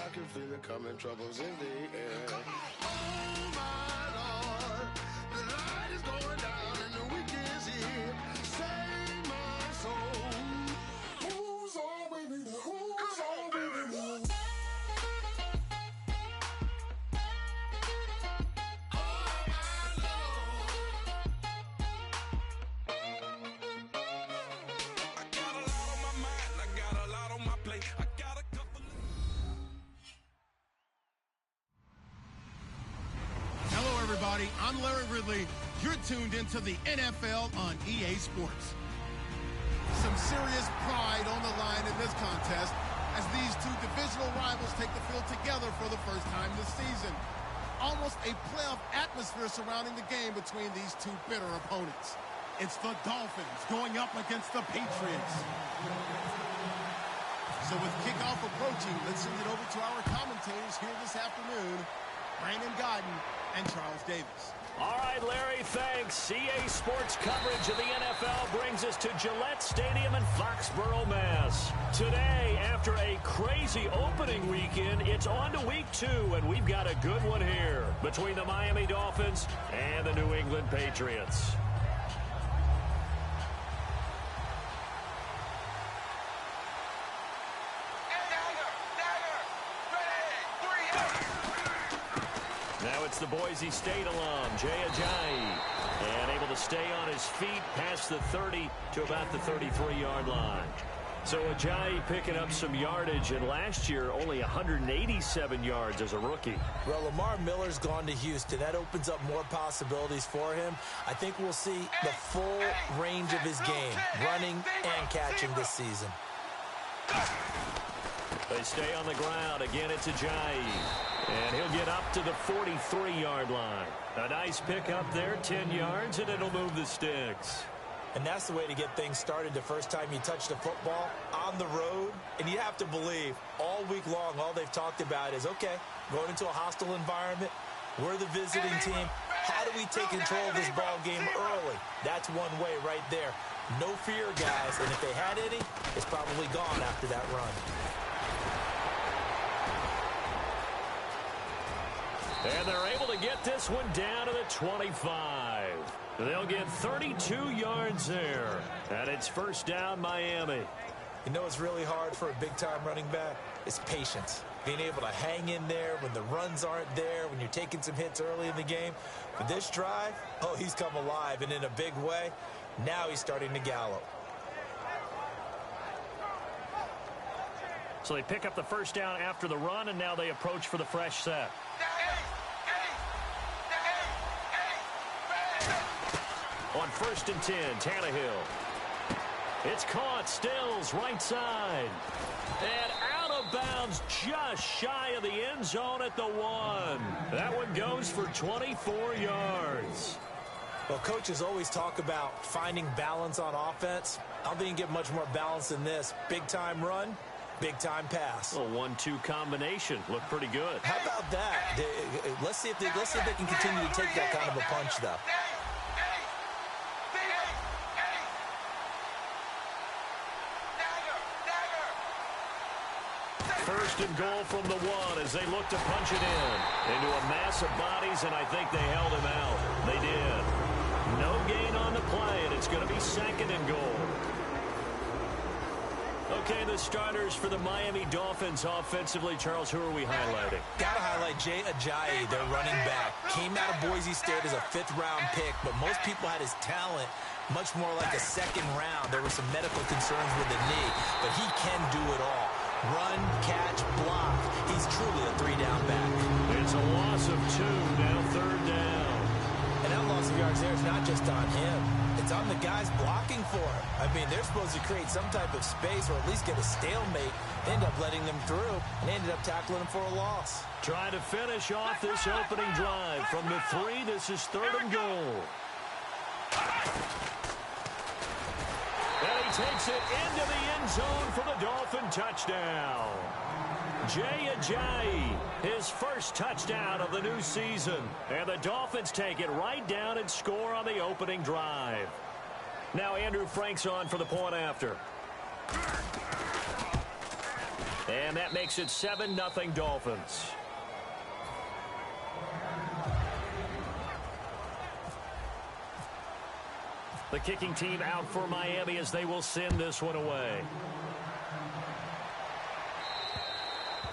I can feel it coming, troubles in the air. Oh my Lord, the light is going down and the weekend's here. Save my soul. Who's on with me? Who's on with me? Everybody, I'm Larry Ridley. You're tuned into the NFL on EA Sports. Some serious pride on the line in this contest as these two divisional rivals take the field together for the first time this season. Almost a playoff atmosphere surrounding the game between these two bitter opponents. It's the Dolphins going up against the Patriots. So with kickoff approaching, let's send it over to our commentators here this afternoon, Brandon Gaudin and Charles Davis. All right, Larry, thanks. EA Sports coverage of the NFL brings us to Gillette Stadium in Foxborough, Mass. Today, after a crazy opening weekend, it's on to week 2, and we've got a good one here between the Miami Dolphins and the New England Patriots. Now it's the Boise State alum, Jay Ajayi, and able to stay on his feet past the 30 to about the 33-yard line. So Ajayi picking up some yardage, and last year only 187 yards as a rookie. Well, Lamar Miller's gone to Houston. That opens up more possibilities for him. I think we'll see the full range of his game, running and catching this season. They stay on the ground. Again, it's Ajayi. And he'll get up to the 43-yard line. A nice pick up there, 10 yards, and it'll move the sticks. And that's the way to get things started the first time you touch the football on the road. And you have to believe all week long, all they've talked about is, okay, going into a hostile environment, we're the visiting team. How do we take control of this ball game early? That's one way right there. No fear, guys. And if they had any, it's probably gone after that run. And they're able to get this one down to the 25. They'll get 32 yards there. And it's first down, Miami. You know it's really hard for a big-time running back? It's patience. Being able to hang in there when the runs aren't there, when you're taking some hits early in the game. But this drive, oh, he's come alive, and in a big way. Now he's starting to gallop. So they pick up the first down after the run, and now they approach for the fresh set. On 1st and 10, Tannehill. It's caught. Stills, right side. And out of bounds, just shy of the end zone at the 1. That one goes for 24 yards. Well, coaches always talk about finding balance on offense. I don't think you can get much more balance than this. Big-time run, big-time pass. A 1-2 combination. Looked pretty good. How about that? Let's see if they can continue to take that kind of a punch, though. First and goal from the 1 as they look to punch it in into a mass of bodies, and I think they held him out. They did. No gain on the play, and it's going to be 2nd and goal. Okay, the starters for the Miami Dolphins offensively. Charles, who are we highlighting? Got to highlight Jay Ajayi, their running back. Came out of Boise State as a 5th-round pick, but most people had his talent much more like a 2nd round. There were some medical concerns with the knee, but he can do it all. Run, catch, block. He's truly a 3-down back. It's a loss of 2, now 3rd down. And that loss of yards there is not just on him. It's on the guys blocking for him. I mean, they're supposed to create some type of space or at least get a stalemate. They end up letting them through, and they ended up tackling him for a loss. Trying to finish off this opening drive. From the 3, this is 3rd and goal. And he takes it into the end zone for the Dolphin touchdown. Jay Ajayi, his first touchdown of the new season. And the Dolphins take it right down and score on the opening drive. Now Andrew Frank's on for the point after. And that makes it 7-0 Dolphins. The kicking team out for Miami as they will send this one away.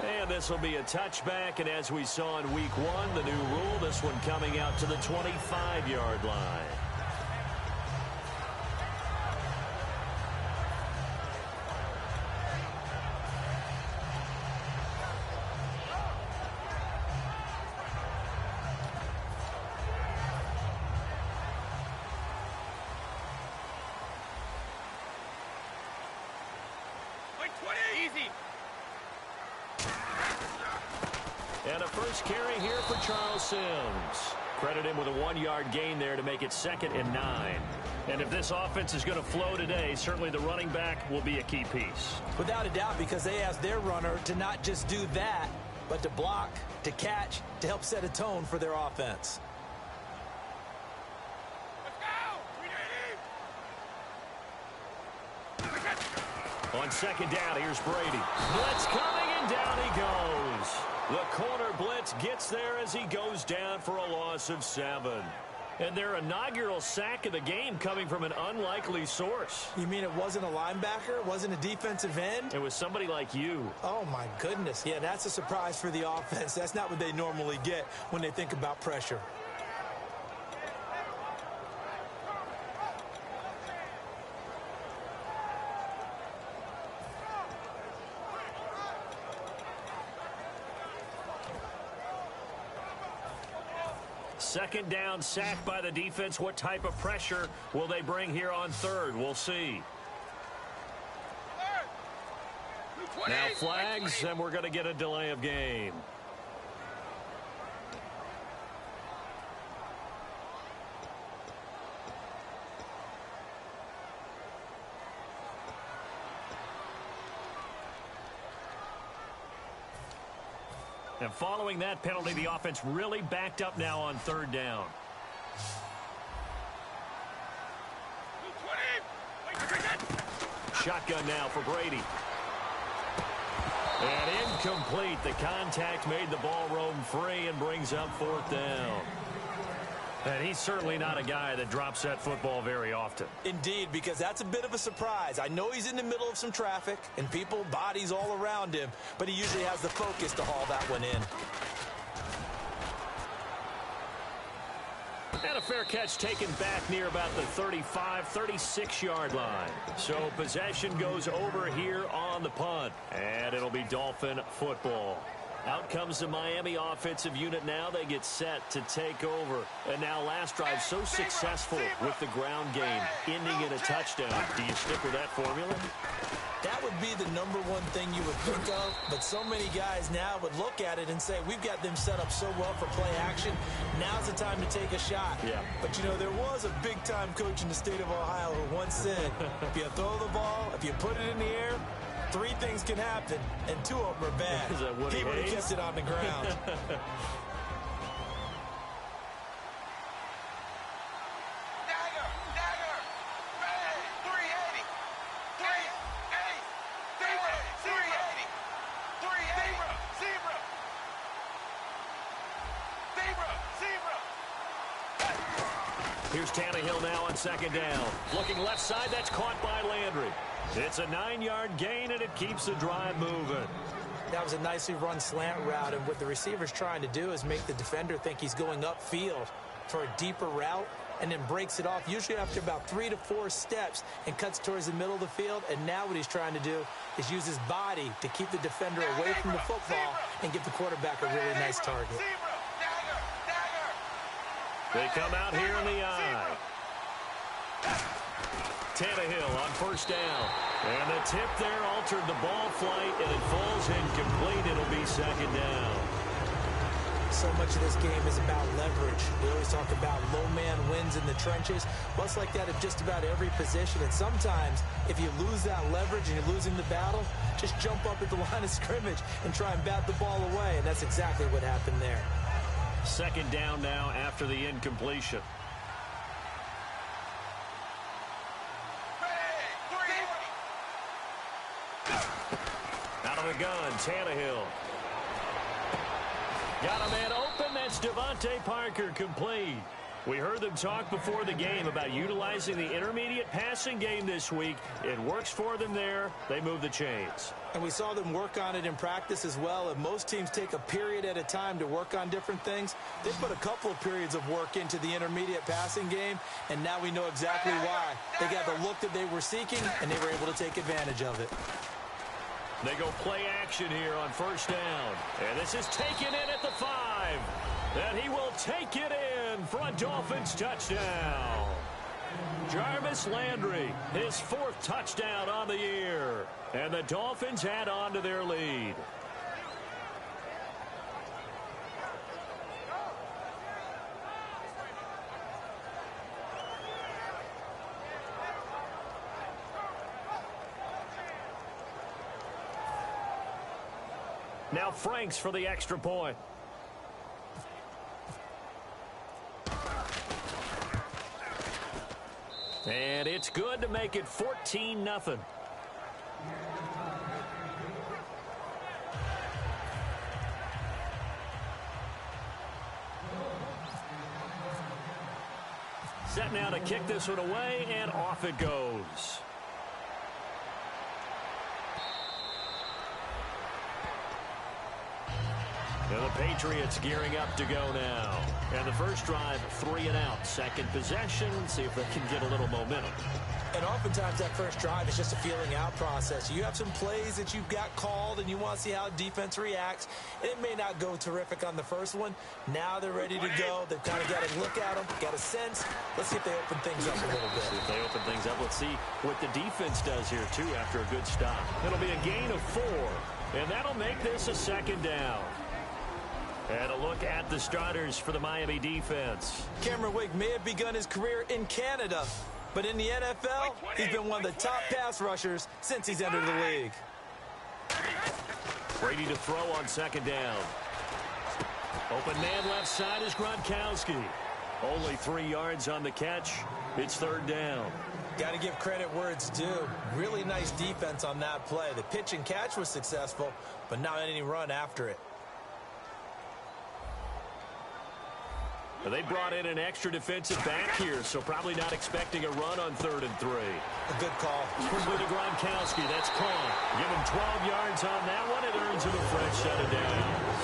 And this will be a touchback, and as we saw in week 1, the new rule, this one coming out to the 25-yard line. And a first carry here for Charles Sims. Credit him with a 1-yard gain there to make it 2nd and 9. And if this offense is going to flow today, certainly the running back will be a key piece. Without a doubt, because they asked their runner to not just do that, but to block, to catch, to help set a tone for their offense. On 2nd down, here's Brady. Blitz coming, and down he goes. The corner blitz gets there as he goes down for a loss of 7. And their inaugural sack of the game coming from an unlikely source. You mean it wasn't a linebacker? It wasn't a defensive end? It was somebody like you. Oh, my goodness. Yeah, that's a surprise for the offense. That's not what they normally get when they think about pressure. Second down, sacked by the defense. What type of pressure will they bring here on 3rd? We'll see. Now flags, and we're going to get a delay of game. And following that penalty, the offense really backed up now on 3rd down. Shotgun now for Brady. And incomplete. The contact made the ball roam free and brings up 4th down. And he's certainly not a guy that drops that football very often. Indeed, because that's a bit of a surprise. I know he's in the middle of some traffic and people, bodies all around him, but he usually has the focus to haul that one in. And a fair catch taken back near about the 35, 36-yard line. So possession goes over here on the punt. And it'll be Dolphin football. Out comes the Miami offensive unit now. They get set to take over. And now last drive so successful with the ground game, ending in a touchdown. Do you stick with that formula? That would be the number one thing you would think of, but so many guys now would look at it and say, we've got them set up so well for play action. Now's the time to take a shot. Yeah. But, you know, there was a big-time coach in the state of Ohio who once said, if you throw the ball, if you put it in the air, 3 things can happen, and 2 of them are bad. He would have kept it on the ground. Here's Tannehill now on 2nd down. Looking left side, that's caught by Landry. It's a 9-yard gain, and it keeps the drive moving. That was a nicely run slant route, and what the receiver's trying to do is make the defender think he's going upfield for a deeper route, and then breaks it off, usually after about 3 to 4 steps, and cuts towards the middle of the field. And now what he's trying to do is use his body to keep the defender away from the football and give the quarterback a really nice target. They come out here in the eye. Tannehill on 1st down. And the tip there altered the ball flight, and it falls incomplete. It'll be 2nd down. So much of this game is about leverage. We always talk about low man wins in the trenches. Well, it's like that at just about every position. And sometimes, if you lose that leverage and you're losing the battle, just jump up at the line of scrimmage and try and bat the ball away. And that's exactly what happened there. 2nd down now after the incompletion. Out of the gun, Tannehill. Got a man open. That's Devontae Parker, complete. We heard them talk before the game about utilizing the intermediate passing game this week. It works for them there. They move the chains. And we saw them work on it in practice as well. And most teams take a period at a time to work on different things. They put a couple of periods of work into the intermediate passing game, and now we know exactly why. They got the look that they were seeking, and they were able to take advantage of it. They go play action here on first down. And this is taken in at the 5. And he will take it in for a Dolphins touchdown. Jarvis Landry, his 4th touchdown on the year. And the Dolphins add on to their lead. Now Franks for the extra point. And it's good to make it 14-0. Set now to kick this one away, and off it goes. And the Patriots gearing up to go now. And the first drive, 3 and out. Second possession, see if they can get a little momentum. And oftentimes that first drive is just a feeling out process. You have some plays that you've got called and you want to see how defense reacts. And it may not go terrific on the first one. Now they're ready to go. They've kind of got to look at them, got a sense. Let's see if they open things up a little bit. See if they open things up. Let's see what the defense does here, too, after a good stop. It'll be a gain of 4. And that'll make this a second down. And a look at the starters for the Miami defense. Cameron Wake may have begun his career in Canada, but in the NFL, he's been one of the top pass rushers since he's entered the league. Brady to throw on second down. Open man left side is Gronkowski. Only 3 yards on the catch. It's third down. Got to give credit where it's due. Really nice defense on that play. The pitch and catch was successful, but not any run after it. They brought in an extra defensive back here, so probably not expecting a run on 3rd and 3. A good call. Quickly to Gronkowski. That's caught. Give him 12 yards on that one. It earns him a fresh set of downs.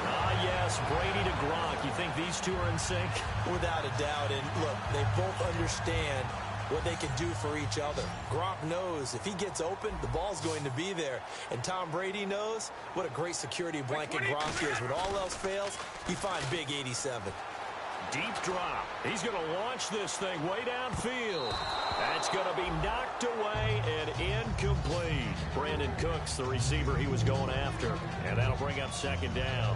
Ah, yes, Brady to Gronk. You think these two are in sync? Without a doubt. And look, they both understand what they can do for each other. Gronk knows if he gets open, the ball's going to be there. And Tom Brady knows what a great security blanket Gronk is. When all else fails, you find big 87. Deep drop. He's going to launch this thing way downfield. That's going to be knocked away and incomplete. Brandon Cooks, the receiver he was going after. And that'll bring up second down.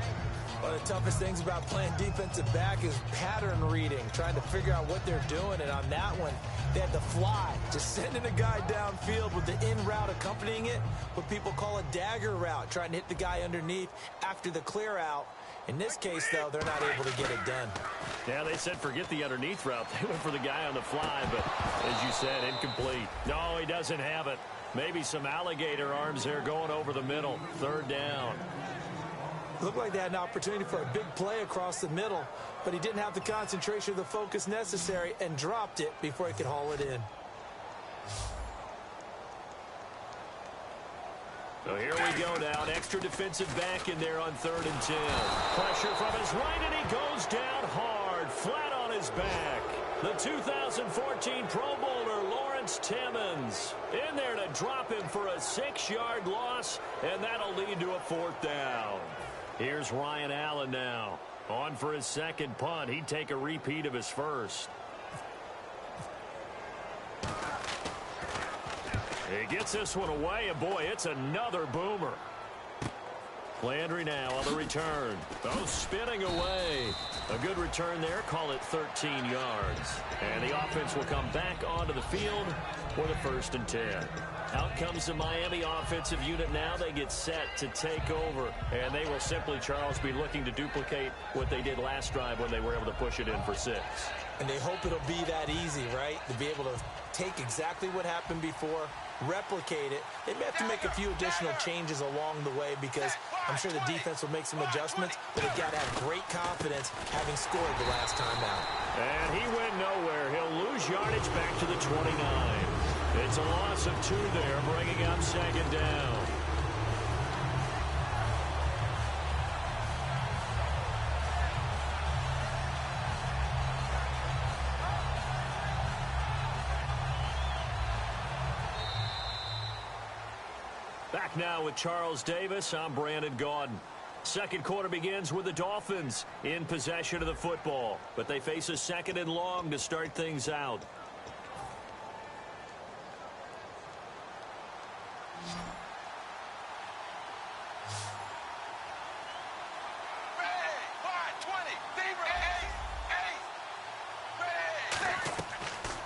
One of the toughest things about playing defensive back is pattern reading, trying to figure out what they're doing. And on that one, they had to fly, just sending a guy downfield with the in route accompanying it, what people call a dagger route, trying to hit the guy underneath after the clear out. In this case, though, they're not able to get it done. Yeah, they said forget the underneath route. They went for the guy on the fly, but as you said, incomplete. No, he doesn't have it. Maybe some alligator arms there going over the middle. Third down. Looked like they had an opportunity for a big play across the middle, but he didn't have the concentration or the focus necessary and dropped it before he could haul it in. So here we go now. An extra defensive back in there on 3rd and 10. Pressure from his right, and he goes down hard, flat on his back. The 2014 Pro Bowler, Lawrence Timmons, in there to drop him for a 6-yard loss, and that'll lead to a 4th down. Here's Ryan Allen now. On for his second punt. He'd take a repeat of his first. He gets this one away, and boy, it's another boomer. Landry now on the return. Oh, spinning away. A good return there. Call it 13 yards. And the offense will come back onto the field for the 1st and 10. Out comes the Miami offensive unit now. They get set to take over. And they will simply, Charles, be looking to duplicate what they did last drive when they were able to push it in for 6. And they hope it'll be that easy, right? To be able to take exactly what happened before, replicate it. They may have to make a few additional changes along the way because I'm sure the defense will make some adjustments, but they've got to have great confidence having scored the last time out. And he went nowhere. He'll lose yardage back to the 29. It's a loss of 2 there, bringing up 2nd down. Back now with Charles Davis. I'm Brandon Gaudin. Second quarter begins with the Dolphins in possession of the football, but they face a 2nd and long to start things out.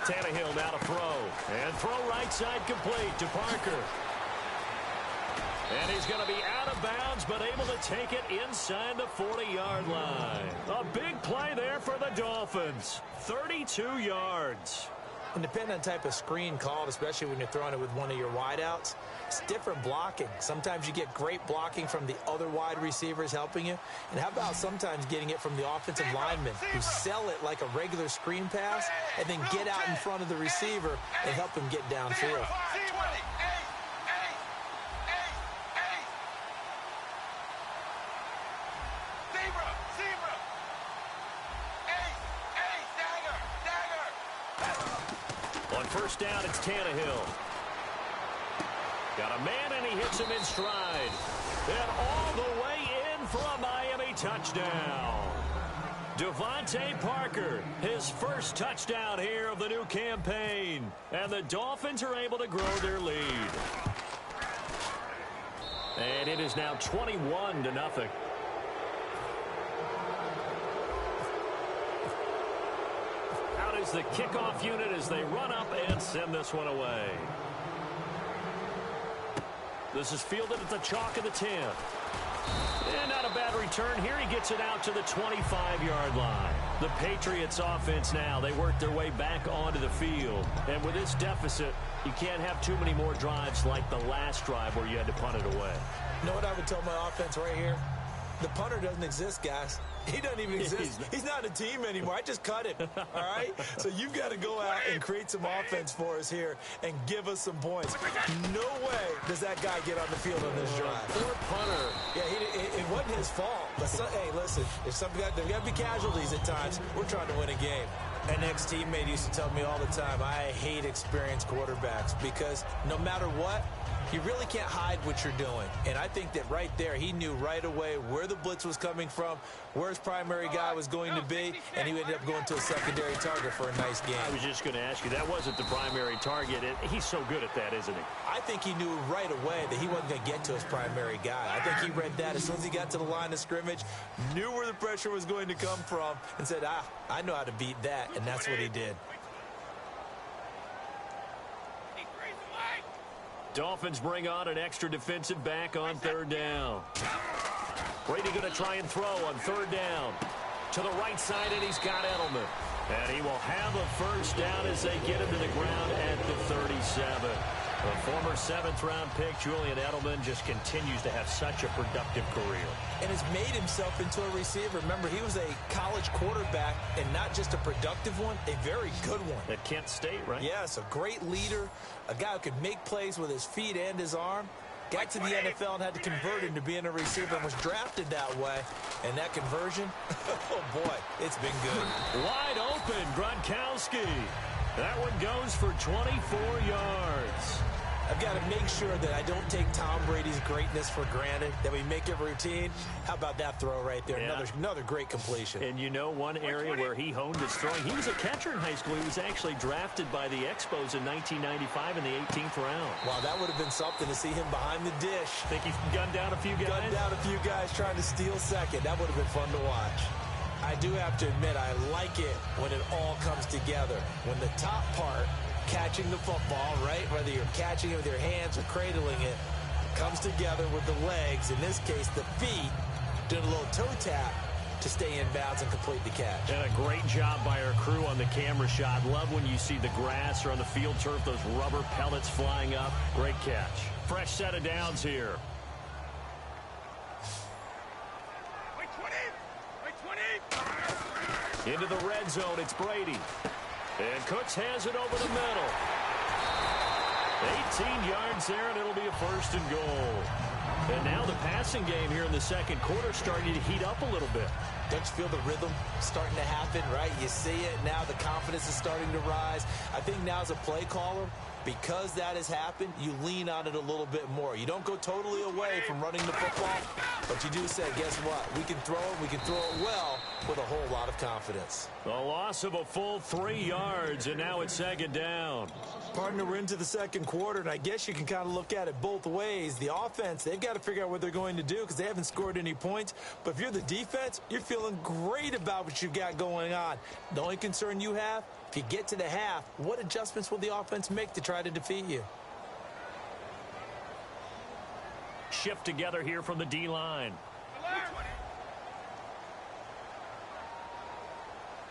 Tannehill now to throw. And throw right side complete to Parker. And he's going to be out of bounds, but able to take it inside the 40-yard line. A big play there for the Dolphins. 32 yards. And depending on the type of screen called, especially when you're throwing it with one of your wideouts, it's different blocking. Sometimes you get great blocking from the other wide receivers helping you. And how about sometimes getting it from the offensive linemen who sell it like a regular screen pass and then get out in front of the receiver and help him get downfield. First down, it's Tannehill. Got a man, and he hits him in stride. And all the way in for a Miami touchdown. Devontae Parker, his first touchdown here of the new campaign. And the Dolphins are able to grow their lead. And it is now 21-0. The kickoff unit as they run up and send this one away. This is fielded at the chalk of the 10. And not a bad return here. He gets it out to the 25-yard line. The Patriots offense now, they work their way back onto the field. And with this deficit, you can't have too many more drives like the last drive where you had to punt it away. You know what I would tell my offense right here? The punter doesn't exist, guys. He doesn't even exist. He's not a team anymore. I just cut him, all right? So you've got to go out and create some offense for us here and give us some points. No way does that guy get on the field on this drive. Poor punter. Yeah, it wasn't his fault. But, hey, listen, if there's got to be casualties at times. We're trying to win a game. An ex-teammate used to tell me all the time, I hate experienced quarterbacks because no matter what, you really can't hide what you're doing. And I think that right there, he knew right away where the blitz was coming from, where his primary guy was going to be, and he ended up going to a secondary target for a nice game. I was just going to ask you, that wasn't the primary target. He's so good at that, isn't he? I think he knew right away that he wasn't going to get to his primary guy. I think he read that as soon as he got to the line of scrimmage, knew where the pressure was going to come from, and said, I know how to beat that, and that's what he did. Dolphins bring on an extra defensive back on 3rd down. Brady going to try and throw on 3rd down. To the right side, and he's got Edelman. And he will have a first down as they get him to the ground at the 37. The former 7th-round pick, Julian Edelman, just continues to have such a productive career. And has made himself into a receiver. Remember, he was a college quarterback, and not just a productive one, a very good one. At Kent State, right? Yes, a great leader, a guy who could make plays with his feet and his arm. Got to the NFL and had to convert him to being a receiver and was drafted that way. And that conversion, oh boy, it's been good. Wide open, Gronkowski. That one goes for 24 yards. I've got to make sure that I don't take Tom Brady's greatness for granted, that we make it routine. How about that throw right there? Yeah. Another great completion. And you know one area where he honed his throwing, he was a catcher in high school. He was actually drafted by the Expos in 1995 in the 18th round. Wow, that would have been something to see him behind the dish. Think he gunned down a few guys? Gunned down a few guys trying to steal second. That would have been fun to watch. I do have to admit, I like it when it all comes together. When the top part catching the football, right? Whether you're catching it with your hands or cradling it, comes together with the legs, in this case the feet, doing a little toe tap to stay in bounds and complete the catch. And a great job by our crew on the camera shot. Love when you see the grass or on the field turf, those rubber pellets flying up. Great catch. Fresh set of downs here. Into the red zone, it's Brady. And Cooks has it over the middle. 18 yards there, and it'll be a 1st and goal. And now the passing game here in the second quarter starting to heat up a little bit. Don't you feel the rhythm starting to happen, right? You see it now. The confidence is starting to rise. I think now as a play caller, because that has happened, you lean on it a little bit more. You don't go totally away from running the football, but you do say, guess what? We can throw it. We can throw it well with a whole lot of confidence. A loss of a full 3 yards, and now it's 2nd down. Partner, we're into the second quarter, and I guess you can kind of look at it both ways. The offense, they've got to figure out what they're going to do because they haven't scored any points. But if you're the defense, you're feeling great about what you've got going on. The only concern you have, if you get to the half, what adjustments will the offense make to try to defeat you? Shift together here from the D-line.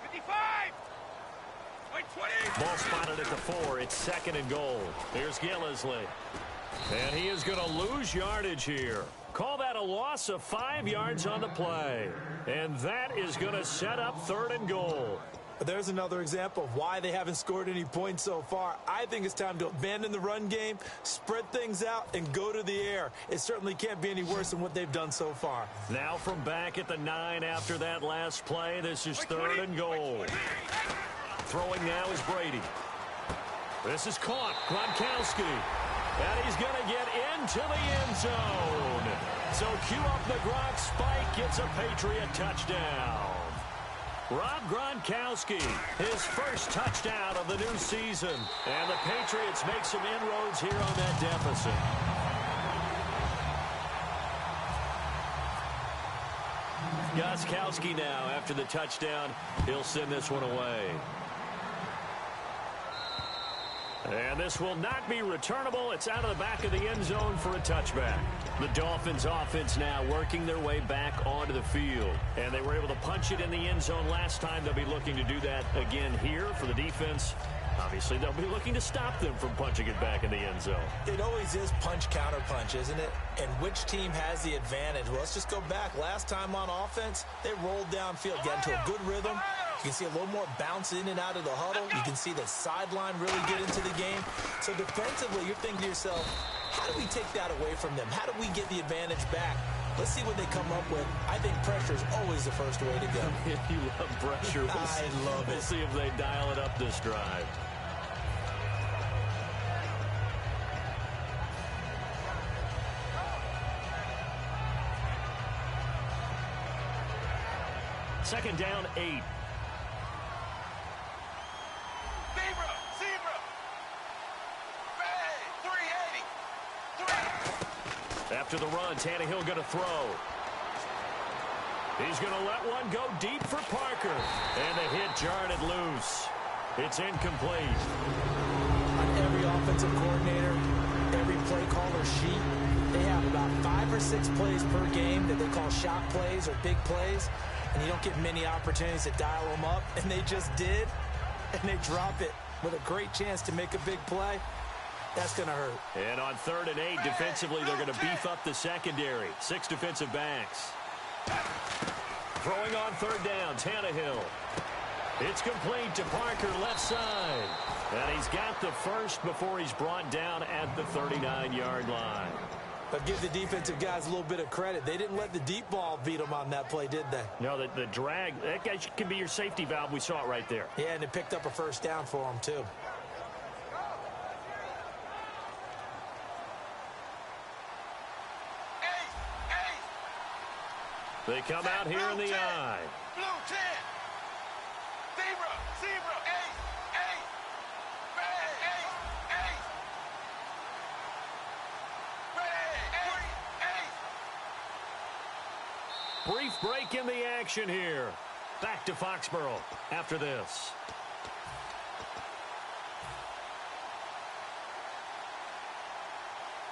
55! Ball spotted at the 4. It's 2nd and goal. Here's Gillislee. And he is going to lose yardage here. Call that a loss of 5 yards on the play. And that is going to set up 3rd and goal. There's another example of why they haven't scored any points so far. I think it's time to abandon the run game, spread things out, and go to the air. It certainly can't be any worse than what they've done so far. Now from back at the 9 after that last play, this is 3rd and goal. Throwing now is Brady. This is caught. Gronkowski. And he's going to get into the end zone. So cue up the Gronk spike. It's a Patriot touchdown. Rob Gronkowski, his first touchdown of the new season. And the Patriots make some inroads here on that deficit. Gostkowski now after the touchdown. He'll send this one away. And this will not be returnable. It's out of the back of the end zone for a touchback. The Dolphins offense now working their way back onto the field. And they were able to punch it in the end zone last time. They'll be looking to do that again here for the defense. Obviously, they'll be looking to stop them from punching it back in the end zone. It always is punch-counter-punch, isn't it? And which team has the advantage? Well, let's just go back. Last time on offense, they rolled downfield, got into a good rhythm. You can see a little more bounce in and out of the huddle. You can see the sideline really get into the game. So defensively, you're thinking to yourself, how do we take that away from them? How do we get the advantage back? Let's see what they come up with. I think pressure is always the first way to go. You love pressure. I love it. We'll see if they dial it up this drive. Second down, 8. After the run, Tannehill going to throw. He's going to let one go deep for Parker. And the hit jarred it loose. It's incomplete. On every offensive coordinator, every play caller sheet, they have about 5 or 6 plays per game that they call shot plays or big plays. And you don't get many opportunities to dial them up. And they just did. And they drop it with a great chance to make a big play. That's going to hurt. And on 3rd and 8, defensively, they're going to beef up the secondary. 6 defensive backs. Throwing on 3rd down, Tannehill. It's complete to Parker, left side. And he's got the first before he's brought down at the 39-yard line. But give the defensive guys a little bit of credit. They didn't let the deep ball beat them on that play, did they? No, the drag, that guy can be your safety valve. We saw it right there. Yeah, and it picked up a first down for him, too. They come out here in the eye. Blue 10. Zebra, 8. Brief break in the action here. Back to Foxborough after this.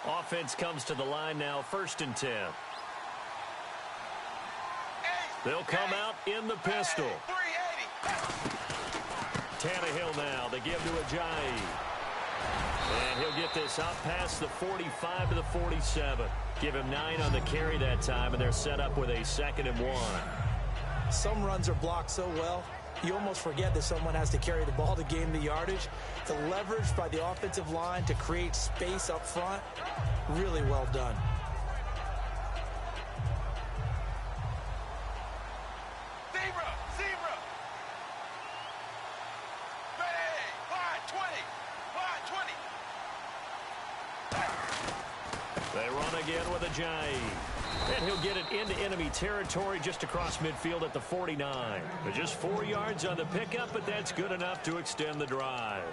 Offense comes to the line now, 1st and 10. They'll come out in the pistol. Tannehill now. They give to Ajayi. And he'll get this up past the 45 to the 47. Give him 9 on the carry that time, and they're set up with a 2nd and 1. Some runs are blocked so well, you almost forget that someone has to carry the ball to gain the yardage. The leverage by the offensive line to create space up front, really well done. Zebra. Ready. Line 20. They run again with Ajayi. And he'll get it into enemy territory just across midfield at the 49. But just 4 yards on the pickup, but that's good enough to extend the drive.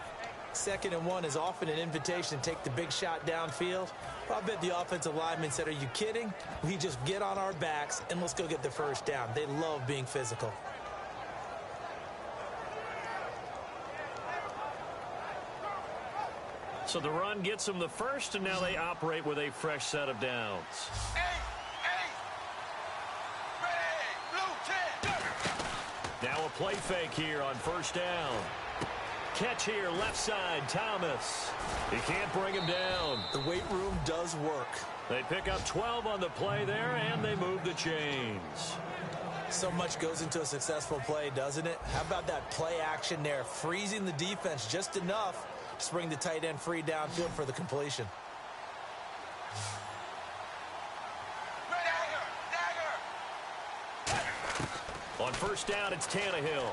2nd and 1 is often an invitation to take the big shot downfield. I bet the offensive lineman said, "Are you kidding? We just get on our backs and let's go get the first down." They love being physical. So the run gets them the first, and now they operate with a fresh set of downs. Now a play fake here on 1st down. Catch here, left side, Thomas. He can't bring him down. The weight room does work. They pick up 12 on the play there, and they move the chains. So much goes into a successful play, doesn't it? How about that play action there, freezing the defense just enough to bring the tight end free downfield for the completion. On 1st down, it's Tannehill.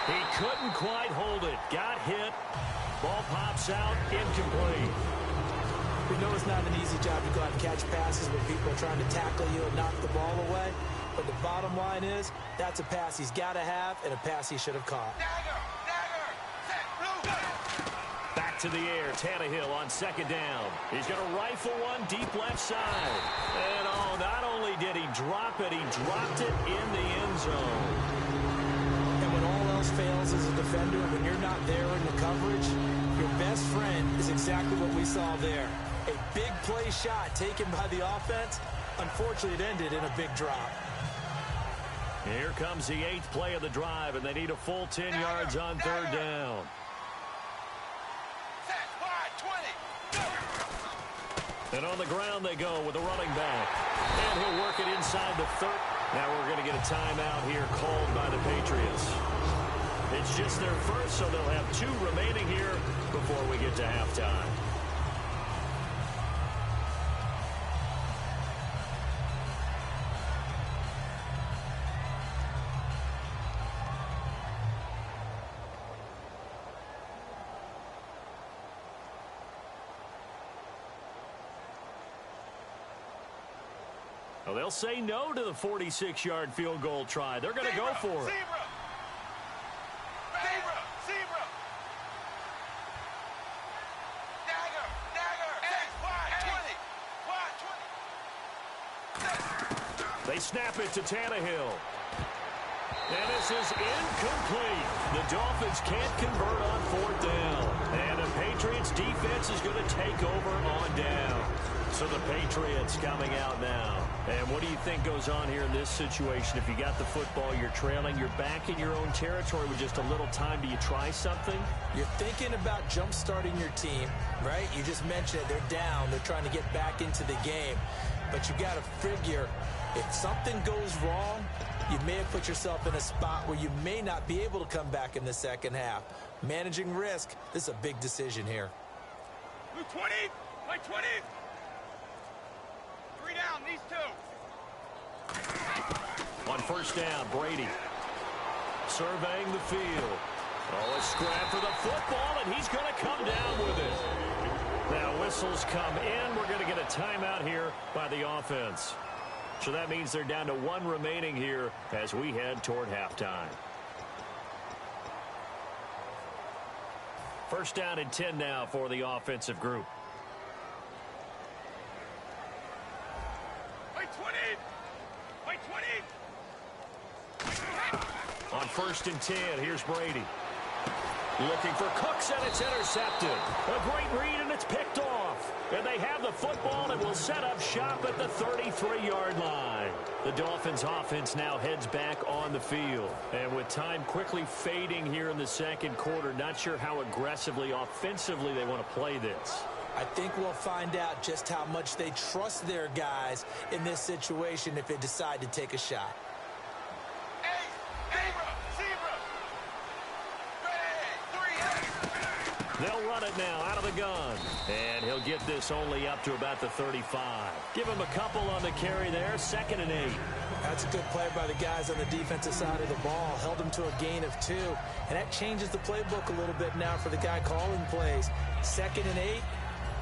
He couldn't quite hold it. Got hit. Ball pops out, incomplete. We know it's not an easy job to go out and catch passes when people are trying to tackle you and knock the ball away. But the bottom line is, that's a pass he's got to have and a pass he should have caught. Back to the air, Tannehill on 2nd down. He's going to rifle one deep left side. And not only did he drop it, he dropped it in the end zone. And when all else fails as a defender, when you're not there in the coverage, your best friend is exactly what we saw there. A big play shot taken by the offense. Unfortunately, it ended in a big drop. Here comes the 8th play of the drive, and they need a full 10 yards on 3rd down. And on the ground they go with the running back. And he'll work it inside the 30. Now we're going to get a timeout here called by the Patriots. It's just their first, so they'll have 2 remaining here before we get to halftime. Well, they'll say no to the 46-yard field goal try. They're going to go for it. Zebra. They snap it to Tannehill. And this is incomplete. The Dolphins can't convert on 4th down. And the Patriots defense is going to take over on down. So the Patriots coming out now. And what do you think goes on here in this situation? If you got the football, you're trailing, you're back in your own territory with just a little time. Do you try something? You're thinking about jump-starting your team, right? You just mentioned it. They're down. They're trying to get back into the game. But you got to figure, if something goes wrong, you may have put yourself in a spot where you may not be able to come back in the second half. Managing risk, this is a big decision here. 20, like 20. 3 down, these 2. On 1st down, Brady surveying the field. Oh, a scrap for the football, and he's going to come down with it. Now whistles come in. We're going to get a timeout here by the offense. So that means they're down to 1 remaining here as we head toward halftime. 1st down and 10 now for the offensive group. Like 20. Like 20. On 1st and 10, here's Brady. Looking for Cooks, and it's intercepted. A great read, and it's picked off. And they have the football and will set up shop at the 33-yard line. The Dolphins offense now heads back on the field. And with time quickly fading here in the second quarter, not sure how aggressively, offensively they want to play this. I think we'll find out just how much they trust their guys in this situation if they decide to take a shot. They'll run it now out of the gun. And he'll get this only up to about the 35. Give him a couple on the carry there. 2nd and 8. That's a good play by the guys on the defensive side of the ball. Held him to a gain of 2. And that changes the playbook a little bit now for the guy calling plays. 2nd and 8.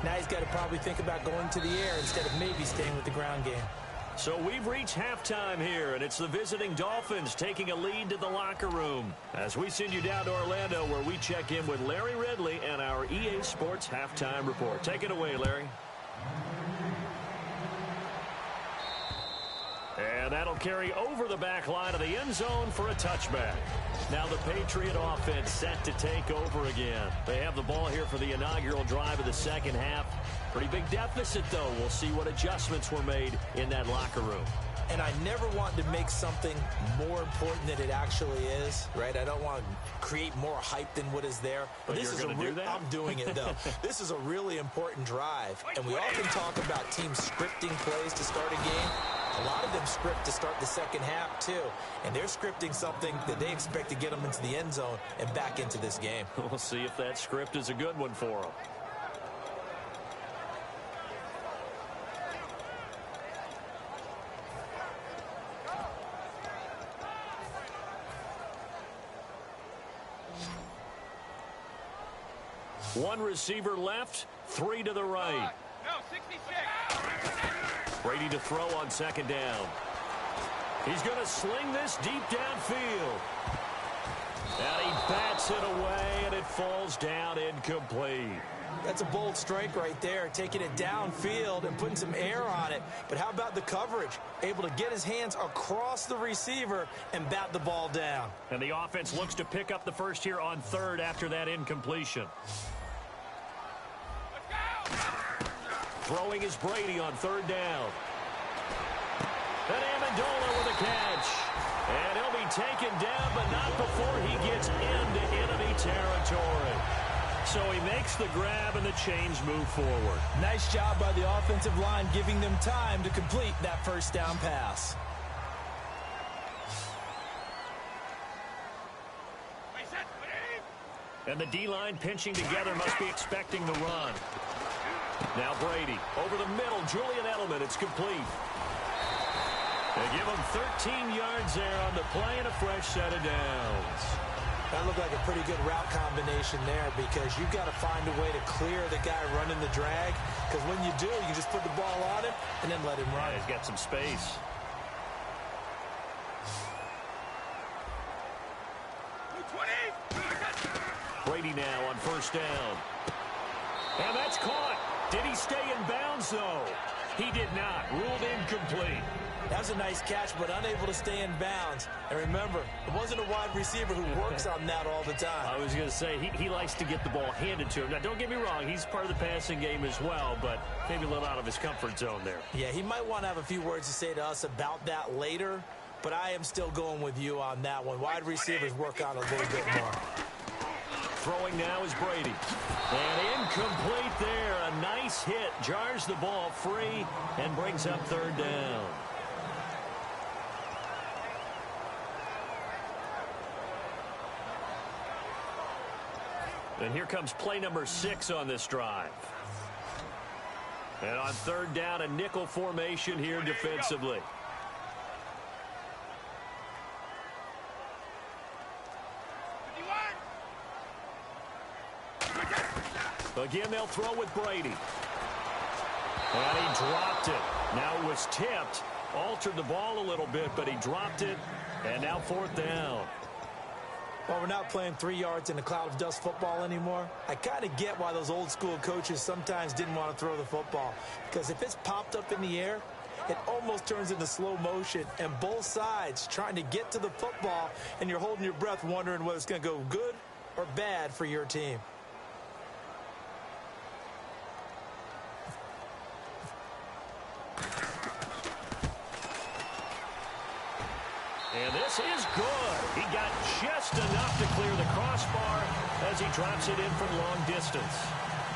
Now he's got to probably think about going to the air instead of maybe staying with the ground game. So we've reached halftime here, and it's the visiting Dolphins taking a lead to the locker room. As we send you down to Orlando, where we check in with Larry Ridley and our EA Sports Halftime Report. Take it away, Larry. And that'll carry over the back line of the end zone for a touchback. Now the Patriot offense set to take over again. They have the ball here for the inaugural drive of the second half. Pretty big deficit, though. We'll see what adjustments were made in that locker room. And I never want to make something more important than it actually is, right? I don't want to create more hype than what is there. But this is you're going to do that? I'm doing it, though. This is a really important drive. And we often talk about teams scripting plays to start a game. A lot of them script to start the second half, too. And they're scripting something that they expect to get them into the end zone and back into this game. We'll see if that script is a good one for them. One receiver left, 3 to the right. No, 66. Brady to throw on 2nd down. He's going to sling this deep downfield. And he bats it away, and it falls down incomplete. That's a bold strike right there, taking it downfield and putting some air on it. But how about the coverage? Able to get his hands across the receiver and bat the ball down. And the offense looks to pick up the first here on 3rd after that incompletion. Throwing is Brady on 3rd down. And Amendola with a catch. And he'll be taken down, but not before he gets into enemy territory. So he makes the grab, and the chains move forward. Nice job by the offensive line, giving them time to complete that first down pass. And the D-line pinching together must be expecting the run. Now Brady over the middle. Julian Edelman. It's complete. They give him 13 yards there on the play and a fresh set of downs. That looked like a pretty good route combination there because you've got to find a way to clear the guy running the drag. Because when you do, you just put the ball on him and then let him run. Yeah, he's got some space. Brady now on 1st down. And that's caught. Did he stay in bounds, though? He did not. Ruled incomplete. That was a nice catch, but unable to stay in bounds. And remember, it wasn't a wide receiver who works on that all the time. I was going to say, he likes to get the ball handed to him. Now, don't get me wrong. He's part of the passing game as well, but maybe a little out of his comfort zone there. Yeah, he might want to have a few words to say to us about that later, but I am still going with you on that one. Wide receivers work on a little bit more. Throwing now is Brady. And incomplete there. A nice hit. Jars the ball free and brings up 3rd down. And here comes play number 6 on this drive. And on 3rd down, a nickel formation here defensively. Again, they'll throw with Brady. And he dropped it. Now it was tipped. Altered the ball a little bit, but he dropped it. And now 4th down. Well, we're not playing 3 yards in a cloud of dust football anymore. I kind of get why those old school coaches sometimes didn't want to throw the football. Because if it's popped up in the air, it almost turns into slow motion. And both sides trying to get to the football, and you're holding your breath wondering whether it's going to go good or bad for your team. And this is good. He got just enough to clear the crossbar as he drops it in from long distance.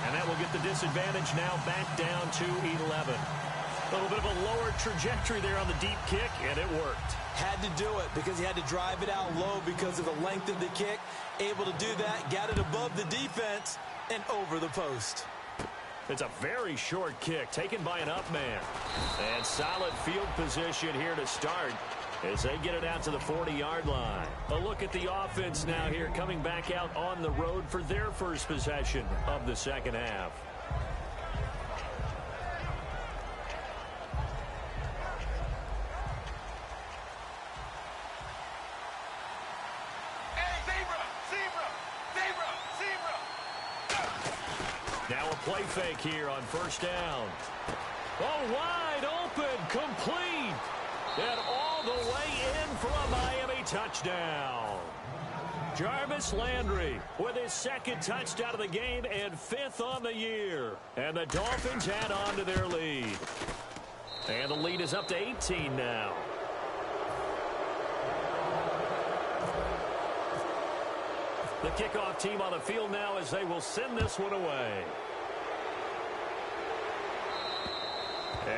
And that will get the disadvantage now back down to 11. A little bit of a lower trajectory there on the deep kick, and it worked. Had to do it because he had to drive it out low because of the length of the kick. Able to do that, got it above the defense and over the post. It's a very short kick taken by an up man. And solid field position here to start as they get it out to the 40-yard line. A look at the offense now here coming back out on the road for their first possession of the second half. Now a play fake here on first down. Oh, wide open, complete. And all the way in for a Miami touchdown. Jarvis Landry with his second touchdown of the game and 5th on the year. And the Dolphins add on to their lead. And the lead is up to 18 now. The kickoff team on the field now as they will send this one away.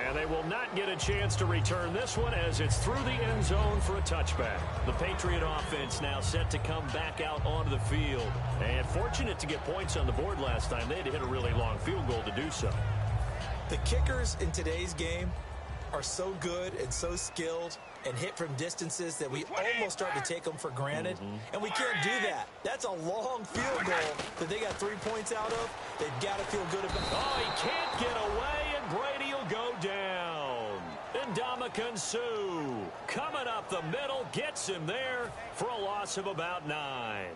And they will not get a chance to return this one as it's through the end zone for a touchback. The Patriot offense now set to come back out onto the field. And fortunate to get points on the board last time. They had to hit a really long field goal to do so. The kickers in today's game are so good and so skilled and hit from distances that we almost start to take them for granted. And we can't do that. That's a long field goal that they got 3 points out of. They've got to feel good about it. Oh, he can't get away, and Brady will go down. Ndamukong Suh coming up the middle, gets him there for a loss of about 9.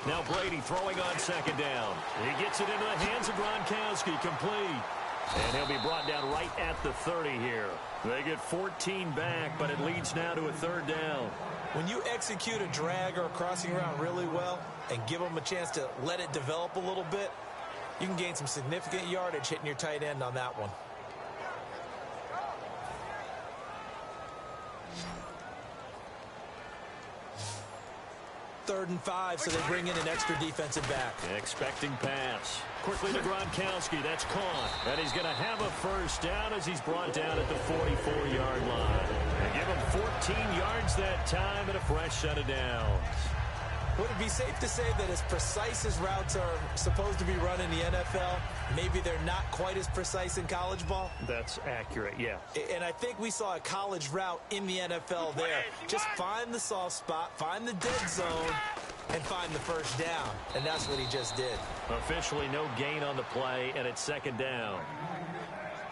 Now Brady throwing on second down. He gets it into the hands of Gronkowski, complete. And he'll be brought down right at the 30 here. They get 14 back, but it leads now to a third down. When you execute a drag or a crossing route really well and give them a chance to let it develop a little bit, you can gain some significant yardage hitting your tight end on that one. Third and 5, so they bring in an extra defensive back. Expecting pass. Quickly to Gronkowski. That's caught. And he's going to have a first down as he's brought down at the 44-yard line. They give him 14 yards that time and a fresh set of downs. Would it be safe to say that as precise as routes are supposed to be run in the NFL, maybe they're not quite as precise in college ball? That's accurate, yeah. And I think we saw a college route in the NFL there. Just find the soft spot, find the dead zone, and find the first down. And that's what he just did. Officially no gain on the play, and it's second down.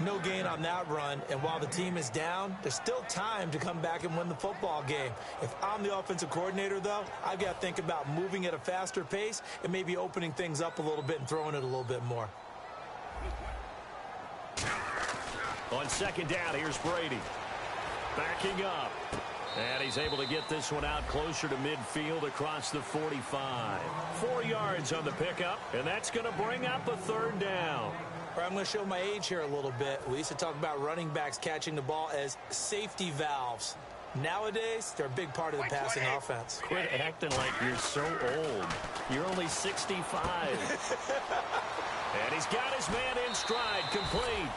No gain on that run, and while the team is down, there's still time to come back and win the football game. If I'm the offensive coordinator, though, I've got to think about moving at a faster pace and maybe opening things up a little bit and throwing it a little bit more. On second down, here's Brady. Backing up. And he's able to get this one out closer to midfield across the 45. 4 yards on the pickup, and that's going to bring up a third down. I'm going to show my age here a little bit. We used to talk about running backs catching the ball as safety valves. Nowadays, they're a big part of the passing offense. Quit acting like you're so old. You're only 65. And he's got his man in stride, complete.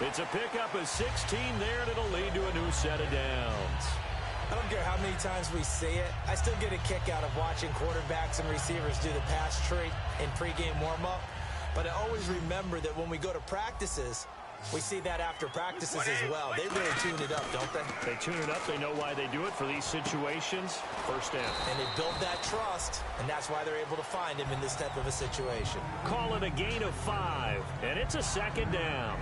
It's a pickup of 16 there, and it'll lead to a new set of downs. I don't care how many times we say it. I still get a kick out of watching quarterbacks and receivers do the pass tree in pregame warm-up. But I always remember that when we go to practices, we see that after practices as well. They really tune it up, don't they? They tune it up. They know why they do it for these situations. First down. And they build that trust, and that's why they're able to find him in this type of a situation. Call it a gain of 5, and it's a second down.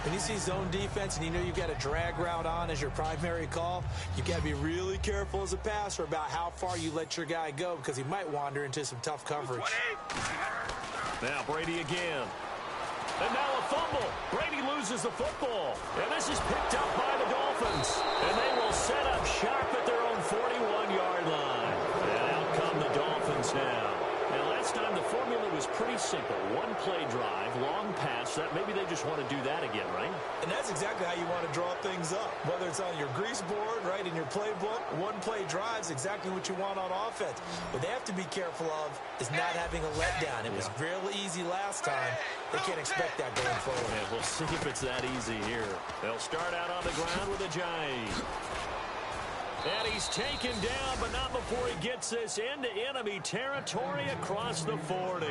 When you see zone defense and you know you've got a drag route on as your primary call, you've got to be really careful as a passer about how far you let your guy go because he might wander into some tough coverage. Now Brady again. And now a fumble. Brady loses the football. And this is picked up by the Dolphins. And they will set up shop at their own 41-yard line. And out come the Dolphins now. And last time the formula was pretty simple. One play drive, long pass. That maybe they just want to do that again, right? And that's exactly how you want to draw things up. Whether it's on your grease board, right, in your playbook, one play drive is exactly what you want on offense. What they have to be careful of is not having a letdown. It was real easy last time. They can't expect that going forward. And we'll see if it's that easy here. They'll start out on the ground with a Ajayi. And he's taken down, but not before he gets this into enemy territory across the 40.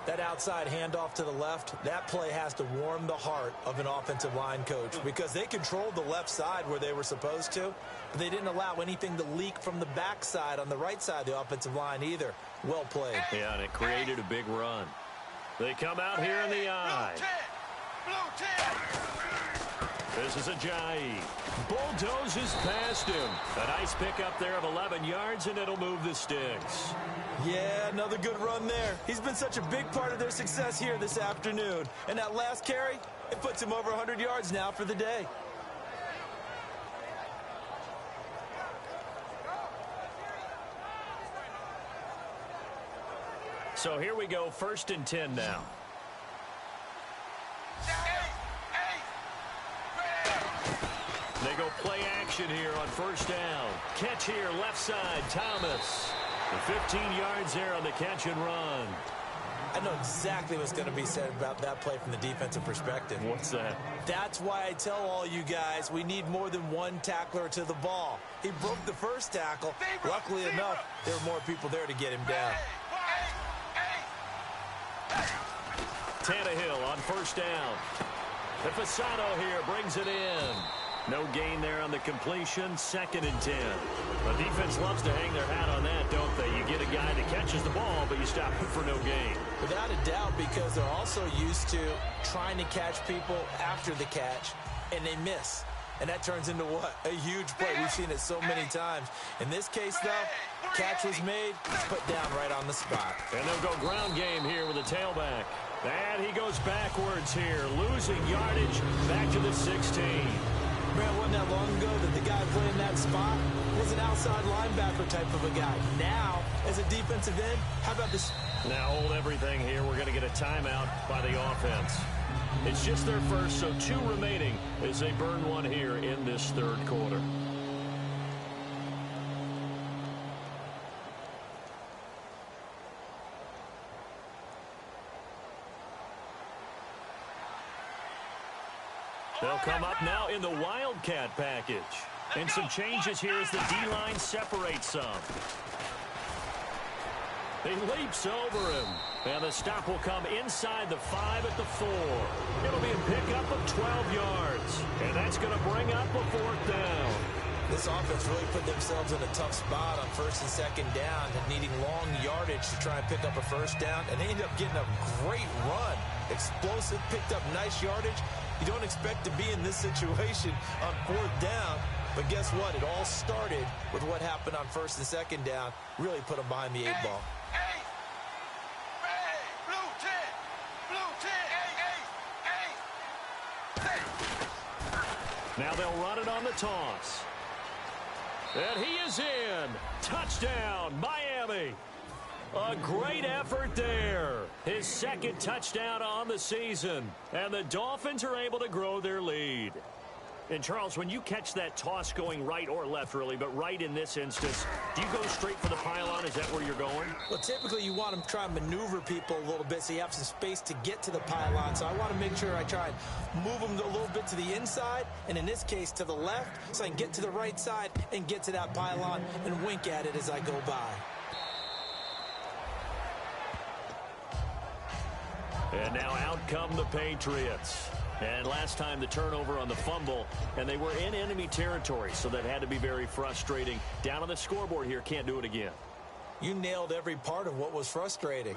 That outside handoff to the left, that play has to warm the heart of an offensive line coach because they controlled the left side where they were supposed to, but they didn't allow anything to leak from the backside on the right side of the offensive line either. Well played. Yeah, and it created a big run. They come out here in the eye. This is Ajayi. Bulldozes past him. A nice pickup there of 11 yards, and it'll move the sticks. Yeah, another good run there. He's been such a big part of their success here this afternoon. And that last carry, it puts him over 100 yards now for the day. So here we go, 1st and 10 now. They go play action here on 1st down. Catch here, left side, Thomas. The 15 yards there on the catch and run. I know exactly what's going to be said about that play from the defensive perspective. What's that? That's why I tell all you guys we need more than one tackler to the ball. He broke the first tackle. Luckily enough, there were more people there to get him down. Tannehill on 1st down. The Fasano here brings it in. No gain there on the completion. 2nd and 10. The defense loves to hang their hat on that, don't they? You get a guy that catches the ball, but you stop him for no gain. Without a doubt, because they're also used to trying to catch people after the catch, and they miss. And that turns into what? A huge play. We've seen it so many times. In this case, though, catch was made, put down right on the spot. And they'll go ground game here with a tailback. And he goes backwards here, losing yardage back to the 16. Man, wasn't that long ago that the guy playing that spot was an outside linebacker type of a guy. Now, as a defensive end, how about this? Now hold everything here. We're going to get a timeout by the offense. It's just their first, so 2 remaining as they burn one here in this 3rd quarter. They'll come up now in the Wildcat package. And some changes here as the D-line separates some. He leaps over him. And the stop will come inside the 5 at the 4. It'll be a pickup of 12 yards. And that's going to bring up a 4th down. This offense really put themselves in a tough spot on 1st and 2nd down and needing long yardage to try and pick up a 1st down. And they ended up getting a great run. Explosive, picked up nice yardage. You don't expect to be in this situation on 4th down. But guess what? It all started with what happened on 1st and 2nd down. Really put them behind the 8 ball. Now they'll run it on the toss. And he is in. Touchdown, Miami. A great effort there. His 2nd touchdown on the season. And the Dolphins are able to grow their lead. And, Charles, when you catch that toss going right or left, really, but right in this instance, do you go straight for the pylon? Is that where you're going? Well, typically you want to try and maneuver people a little bit so you have some space to get to the pylon. So I want to make sure I try and move them a little bit to the inside, and in this case to the left, so I can get to the right side and get to that pylon and wink at it as I go by. And now out come the Patriots. And last time the turnover on the fumble, and they were in enemy territory, so that had to be very frustrating. Down on the scoreboard here, can't do it again. You nailed every part of what was frustrating.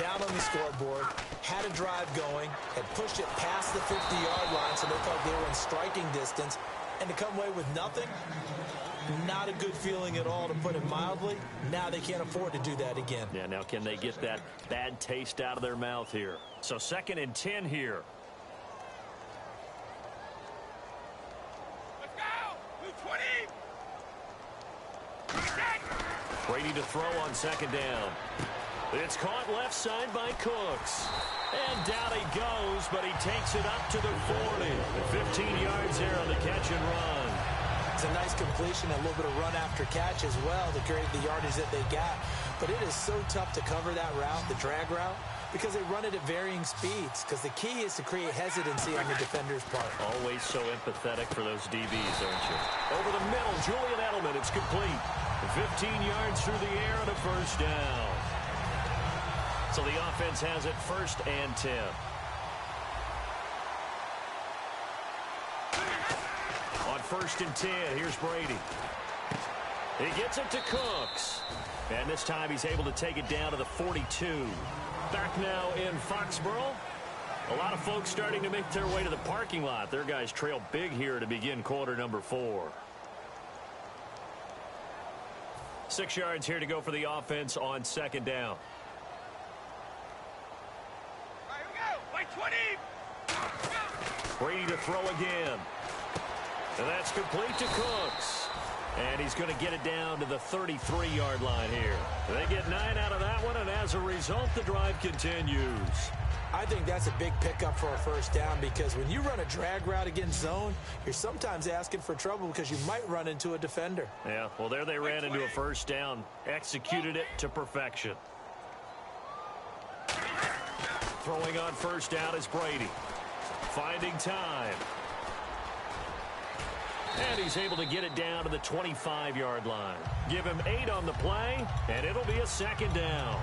Down on the scoreboard, had a drive going, had pushed it past the 50-yard line, so they felt they were in striking distance, and to come away with nothing, not a good feeling at all, to put it mildly. Now they can't afford to do that again. Yeah, now can they get that bad taste out of their mouth here? So 2nd and 10 here. Let's go! Move 20! Brady to throw on 2nd down. It's caught left side by Cooks. And down he goes, but he takes it up to the 40. 15 yards there on the catch and run. It's a nice completion, a little bit of run after catch as well to create the yardage that they got. But it is so tough to cover that route, the drag route, because they run it at varying speeds. Because the key is to create hesitancy on the defender's part. Always so empathetic for those DBs, aren't you? Over the middle, Julian Edelman. It's complete. 15 yards through the air and a first down. So the offense has it 1st and 10. On 1st and 10, here's Brady. He gets it to Cooks. And this time he's able to take it down to the 42. Back now in Foxborough. A lot of folks starting to make their way to the parking lot. Their guys trail big here to begin quarter number 4. 6 yards here to go for the offense on 2nd down. All right, here we go! Like 20! Brady to throw again. And that's complete to Cooks. And he's going to get it down to the 33-yard line here. They get 9 out of that one, and as a result, the drive continues. I think that's a big pickup for a first down, because when you run a drag route against zone, you're sometimes asking for trouble because you might run into a defender. Yeah, well, there they ran into a first down, executed it to perfection. Throwing on first down is Brady. Finding time. And he's able to get it down to the 25-yard line. Give him 8 on the play, and it'll be a 2nd down.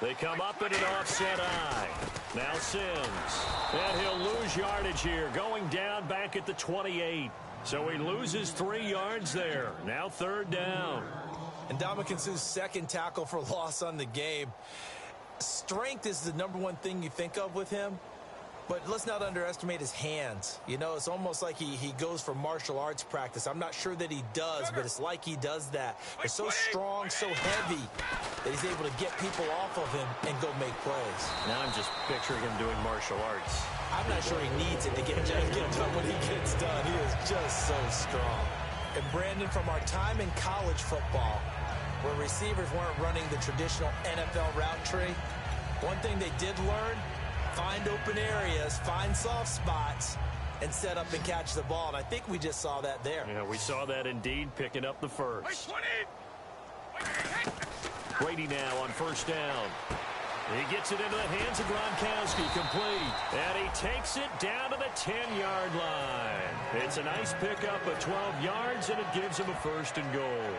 They come up in an offset eye. Now Sims. And he'll lose yardage here, going down back at the 28. So he loses 3 yards there. Now 3rd down. And Ndamukong Suh's 2nd tackle for loss on the game. Strength is the #1 thing you think of with him. But let's not underestimate his hands. You know, it's almost like he goes for martial arts practice. I'm not sure that he does, but it's like he does that. They're so strong, so heavy, that he's able to get people off of him and go make plays. Now I'm just picturing him doing martial arts. I'm not sure he needs it to get done when he gets done. He is just so strong. And Brandon, from our time in college football, where receivers weren't running the traditional NFL route tree, one thing they did learn: find open areas, find soft spots, and set up and catch the ball. And I think we just saw that there. Yeah, we saw that indeed, picking up the first. Brady now on first down. He gets it into the hands of Gronkowski, complete. And he takes it down to the 10-yard line. It's a nice pickup of 12 yards, and it gives him a 1st and goal.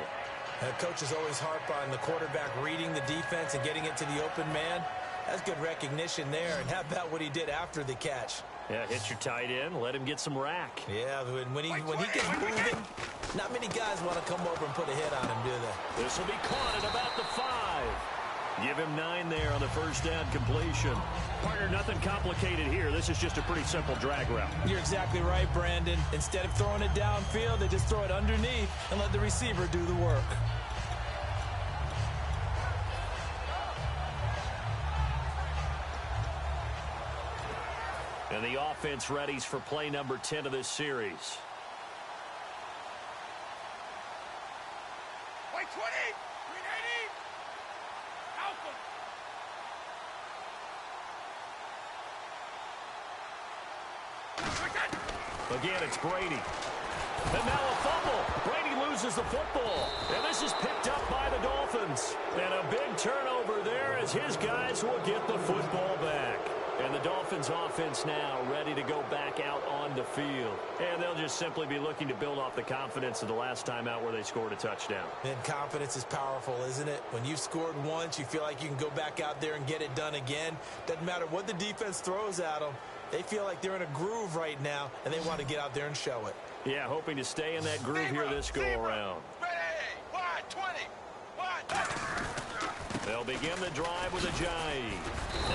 Coaches always harp on the quarterback reading the defense and getting it to the open man. That's good recognition there. And how about what he did after the catch? Yeah, hit your tight end, let him get some rack. Yeah, when he gets moving, not many guys want to come over and put a hit on him, do they? This will be caught at about the 5. Give him 9 there on the first down completion. Partner, nothing complicated here. This is just a pretty simple drag route. You're exactly right, Brandon. Instead of throwing it downfield, they just throw it underneath and let the receiver do the work. And the offense readies for play number 10 of this series. Like 20! 390! Alpha! Again, it's Brady. And now a fumble. Brady loses the football. And this is picked up by the Dolphins. And a big turnover there as his guys will get the football back. And the Dolphins offense now ready to go back out on the field. And they'll just simply be looking to build off the confidence of the last time out where they scored a touchdown. And confidence is powerful, isn't it? When you've scored once, you feel like you can go back out there and get it done again. Doesn't matter what the defense throws at them. They feel like they're in a groove right now, and they want to get out there and show it. Yeah, hoping to stay in that groove here this go-around. Wide 20. Wide. They'll begin the drive with Ajayi.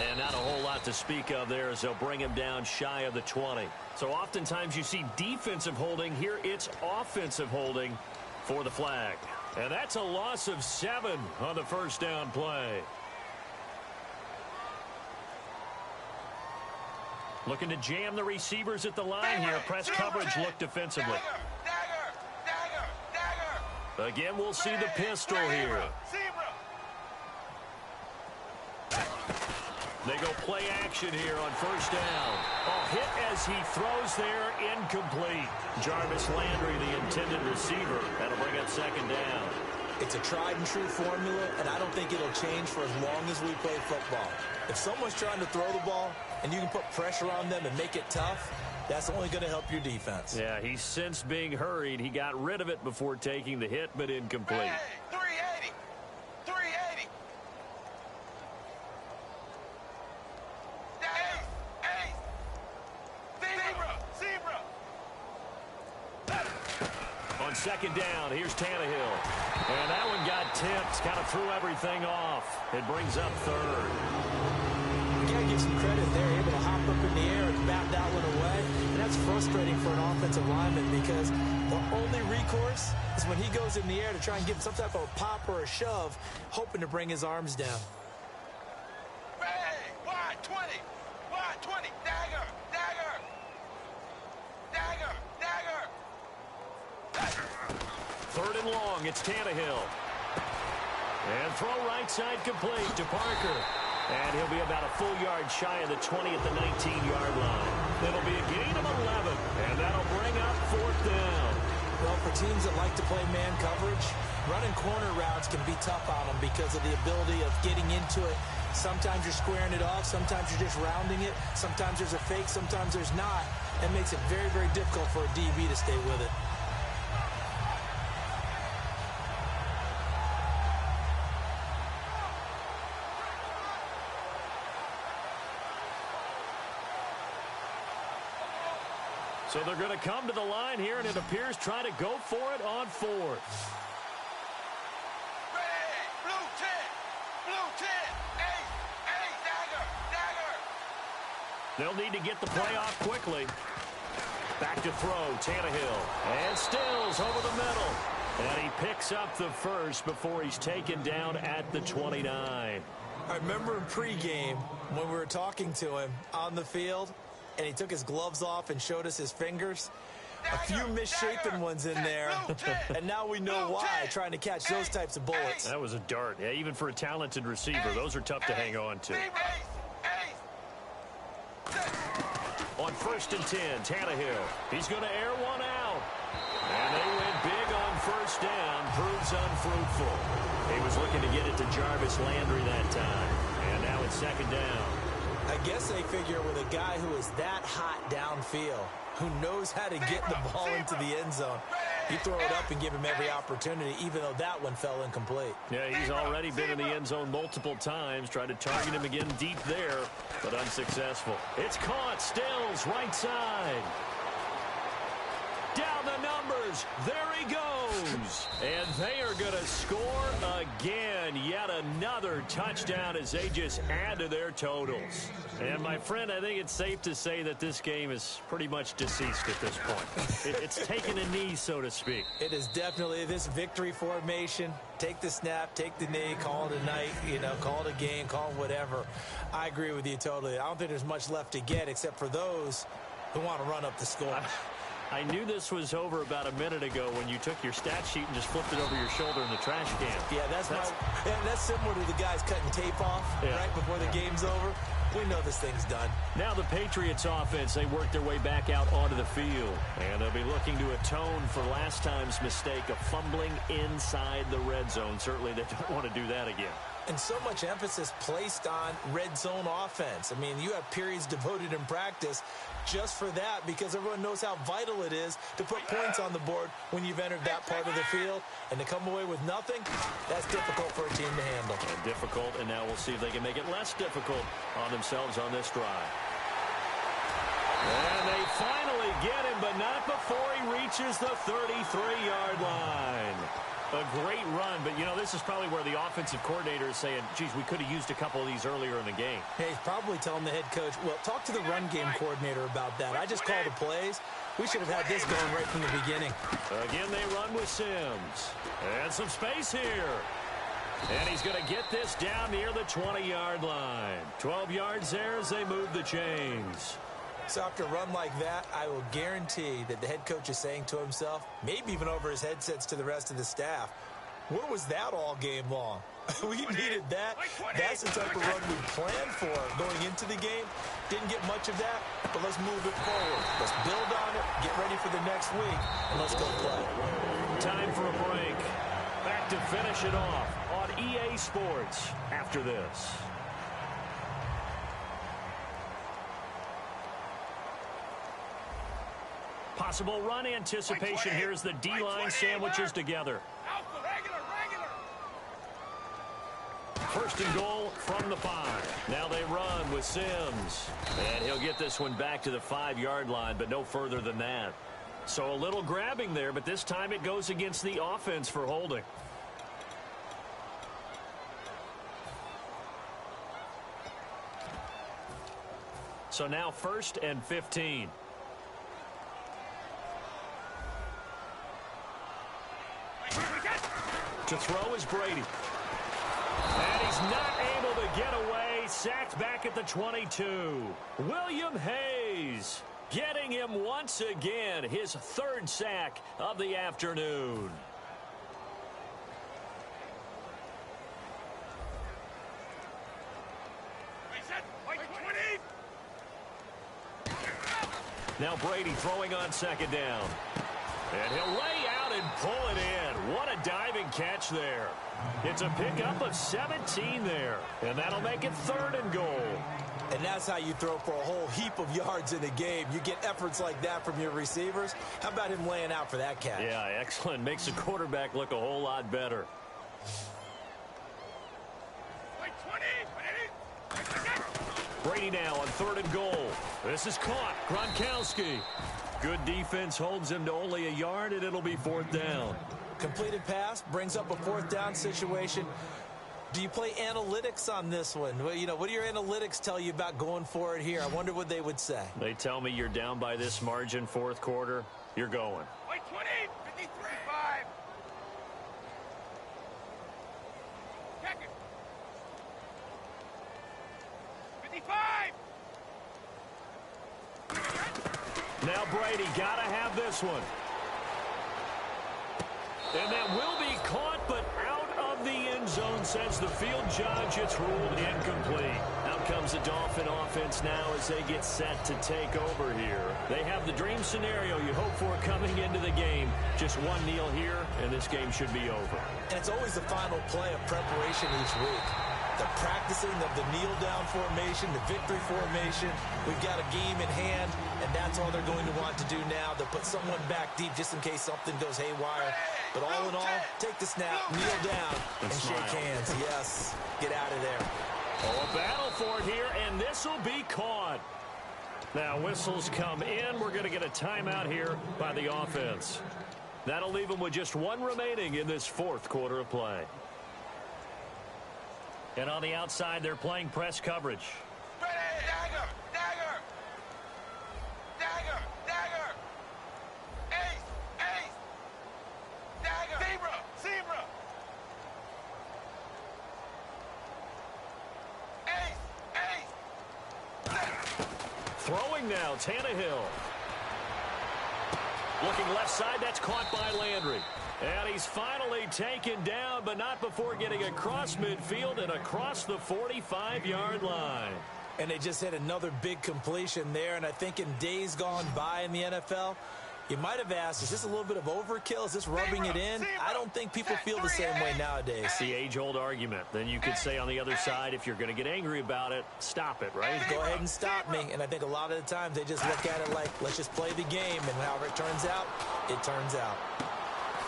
And not a whole lot to speak of there as they'll bring him down shy of the 20. So oftentimes you see defensive holding. Here it's offensive holding for the flag. And that's a loss of 7 on the first down play. Looking to jam the receivers at the line here. Press coverage look defensively. Dagger. Again, we'll see the pistol here. They go play action here on first down. Oh, hit as he throws there, incomplete. Jarvis Landry, the intended receiver. That'll bring up second down. It's a tried and true formula, and I don't think it'll change for as long as we play football. If someone's trying to throw the ball and you can put pressure on them and make it tough, that's only going to help your defense. Yeah, he's since being hurried. He got rid of it before taking the hit, but incomplete. Hey, 380. 380. On second down, here's Tannehill. And that one got tipped, kind of threw everything off. It brings up third. You got to give some credit. They're able to hop up in the air and bat that one away. And that's frustrating for an offensive lineman because the only recourse is when he goes in the air to try and give some type of a pop or a shove, hoping to bring his arms down. Hey, wide 20. Wide 20. Dagger. Third and long, it's Tannehill. And throw right side complete to Parker. And he'll be about a full yard shy of the 20 at the 19-yard line. It'll be a gain of 11, and that'll bring up fourth down. Well, for teams that like to play man coverage, running corner routes can be tough on them because of the ability of getting into it. Sometimes you're squaring it off. Sometimes you're just rounding it. Sometimes there's a fake. Sometimes there's not. That makes it very, very difficult for a DB to stay with it. So they're going to come to the line here, and it appears try to go for it on fourth. Ready, blue 10, dagger. They'll need to get the play off quickly. Back to throw, Tannehill. And Stills over the middle. And he picks up the first before he's taken down at the 29. I remember in pregame when we were talking to him on the field, and he took his gloves off and showed us his fingers. A few misshapen ones in there, and now we know why, trying to catch those types of bullets. That was a dart. Yeah, even for a talented receiver, those are tough to hang on to. On first and 10, Tannehill. He's going to air one out. And they went big on first down. Proves unfruitful. He was looking to get it to Jarvis Landry that time. And now it's second down. I guess they figure with a guy who is that hot downfield, who knows how to get the ball into the end zone, you throw it up and give him every opportunity, even though that one fell incomplete. Yeah, he's already been in the end zone multiple times. Tried to target him again deep there, but unsuccessful. It's caught. Stills, right side. Down the numbers. There he goes. And they are going to score again. Yet another touchdown as they just add to their totals. And, my friend, I think it's safe to say that this game is pretty much deceased at this point. It's taken a knee, so to speak. It is definitely this victory formation. Take the snap, take the knee, call it a night, call it a game, call it whatever. I agree with you totally. I don't think there's much left to get except for those who want to run up the score. I knew this was over about a minute ago when you took your stat sheet and just flipped it over your shoulder in the trash can. Yeah, that's similar to the guys cutting tape off right before the game's over. We know this thing's done. Now the Patriots offense, they work their way back out onto the field. And they'll be looking to atone for last time's mistake of fumbling inside the red zone. Certainly they don't want to do that again. And so much emphasis placed on red zone offense. I mean, you have periods devoted in practice just for that because everyone knows how vital it is to put points on the board when you've entered that part of the field. And to come away with nothing, that's difficult for a team to handle. And difficult, and now we'll see if they can make it less difficult on themselves on this drive. And they finally get him, but not before he reaches the 33-yard line. A great run, but, this is probably where the offensive coordinator is saying, geez, we could have used a couple of these earlier in the game. Hey, he's probably telling the head coach, well, talk to the run game coordinator about that. I just call the plays. We should have had this going right from the beginning. Again, they run with Sims. And some space here. And he's going to get this down near the 20-yard line. 12 yards there as they move the chains. So after a run like that, I will guarantee that the head coach is saying to himself, maybe even over his headsets to the rest of the staff, where was that all game long? We needed that. That's the type of run we planned for going into the game. Didn't get much of that, but let's move it forward. Let's build on it, get ready for the next week, and let's go play. Time for a break. Back to finish it off on EA Sports after this. Possible run anticipation here as the D-line sandwiches together. First and goal from the 5. Now they run with Sims. And he'll get this one back to the 5-yard line, but no further than that. So a little grabbing there, but this time it goes against the offense for holding. So now 1st and 15. To throw is Brady. And he's not able to get away. Sacked back at the 22. William Hayes getting him once again. His 3rd sack of the afternoon. Now Brady throwing on 2nd down. And he'll lay out and pull it in. What a diving catch there. It's a pickup of 17 there. And that'll make it 3rd and goal. And that's how you throw for a whole heap of yards in a game. You get efforts like that from your receivers. How about him laying out for that catch? Yeah, excellent. Makes the quarterback look a whole lot better. Brady now on 3rd and goal. This is caught. Gronkowski. Good defense holds him to only a yard, and it'll be 4th down. Completed pass brings up a 4th down situation. Do you play analytics on this one? Well, what do your analytics tell you about going for it here? I wonder what they would say. They tell me you're down by this margin 4th quarter. You're going. 20, 53, 5. Check it. 55. Now Brady got to have this one. And that will be caught, but out of the end zone, says the field judge. It's ruled incomplete. Out comes the Dolphin offense now as they get set to take over here. They have the dream scenario you hope for coming into the game. Just one kneel here, and this game should be over. And it's always the final play of preparation each week. The practicing of the kneel-down formation, the victory formation. We've got a game in hand, and that's all they're going to want to do now. They'll put someone back deep just in case something goes haywire. But all in all, take the snap, kneel down, and shake hands. Yes, get out of there. Oh, a battle for it here, and this will be caught. Now, whistles come in. We're going to get a timeout here by the offense. That'll leave them with just one remaining in this 4th quarter of play. And on the outside, they're playing press coverage. Dagger! Dagger! Dagger! Dagger! Ace! Ace! Dagger! Zebra! Zebra! Ace! Ace! Throwing now, Tannehill. Looking left side, that's caught by Landry. And he's finally taken down, but not before getting across midfield and across the 45-yard line. And they just hit another big completion there, and I think in days gone by in the NFL, You might have asked, is this a little bit of overkill? Is this rubbing it in? I don't think people feel the same way nowadays. It's the age-old argument. Then you could say on the other side, if you're going to get angry about it, stop it, right? Go ahead and stop me. And I think a lot of the times they just look at it like, let's just play the game. And however it turns out, it turns out.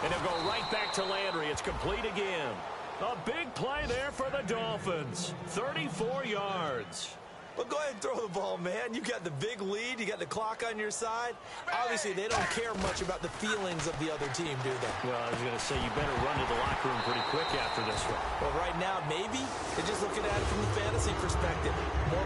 And they'll go right back to Landry. It's complete again. A big play there for the Dolphins. 34 yards. But go ahead and throw the ball, man. You got the big lead. You got the clock on your side. Obviously, they don't care much about the feelings of the other team, do they? Well, I was going to say, you better run to the locker room pretty quick after this one. Well, right now, maybe. They're just looking at it from the fantasy perspective. More